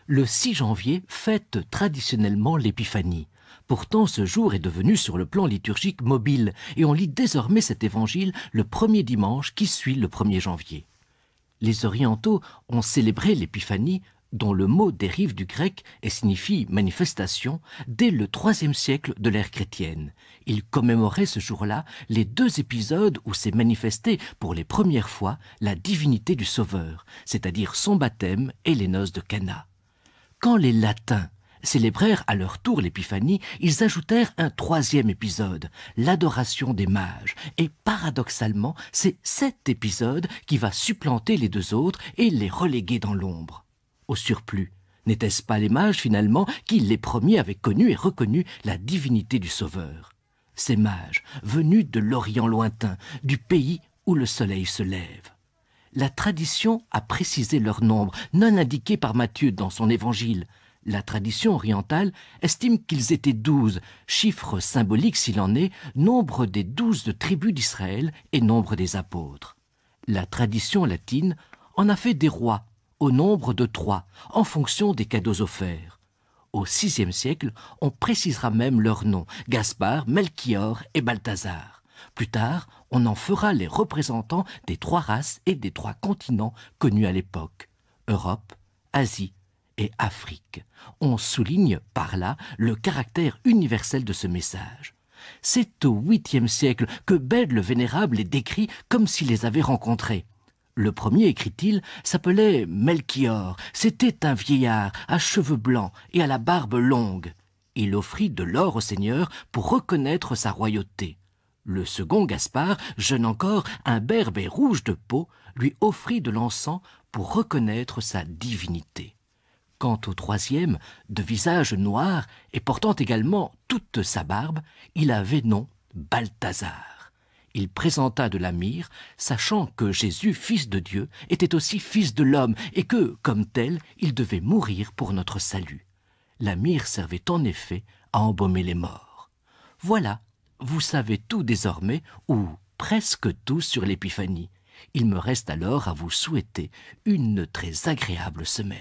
Le 6 janvier fête traditionnellement l'Épiphanie. Pourtant, ce jour est devenu sur le plan liturgique mobile et on lit désormais cet évangile le premier dimanche qui suit le 1er janvier. Les orientaux ont célébré l'Épiphanie, dont le mot dérive du grec et signifie manifestation, dès le IIIe siècle de l'ère chrétienne. Ils commémoraient ce jour-là les 2 épisodes où s'est manifestée pour les premières fois la divinité du Sauveur, c'est-à-dire son baptême et les noces de Cana. Quand les Latins célébrèrent à leur tour l'Épiphanie, ils ajoutèrent un 3e épisode, l'adoration des mages. Et paradoxalement, c'est cet épisode qui va supplanter les 2 autres et les reléguer dans l'ombre. Au surplus, n'étaient-ce pas les mages finalement qui les premiers avaient connu et reconnu la divinité du Sauveur? Ces mages, venus de l'Orient lointain, du pays où le soleil se lève. La tradition a précisé leur nombre, non indiqué par Matthieu dans son évangile. La tradition orientale estime qu'ils étaient 12, chiffre symbolique s'il en est, nombre des 12 tribus d'Israël et nombre des apôtres. La tradition latine en a fait des rois, au nombre de 3, en fonction des cadeaux offerts. Au VIe siècle, on précisera même leurs noms, Gaspard, Melchior et Balthazar. Plus tard, on en fera les représentants des 3 races et des 3 continents connus à l'époque, Europe, Asie et Afrique. On souligne par là le caractère universel de ce message. C'est au 8e siècle que Bède le Vénérable les décrit comme s'il les avait rencontrés. Le premier, écrit-il, s'appelait Melchior. C'était un vieillard à cheveux blancs et à la barbe longue. Il offrit de l'or au Seigneur pour reconnaître sa royauté. Le second, Gaspard, jeune encore, imberbe et rouge de peau, lui offrit de l'encens pour reconnaître sa divinité. Quant au 3e, de visage noir et portant également toute sa barbe, il avait nom Balthazar. Il présenta de la myrrhe, sachant que Jésus, fils de Dieu, était aussi fils de l'homme et que, comme tel, il devait mourir pour notre salut. La myrrhe servait en effet à embaumer les morts. Voilà, vous savez tout désormais, ou presque tout sur l'Épiphanie. Il me reste alors à vous souhaiter une très agréable semaine.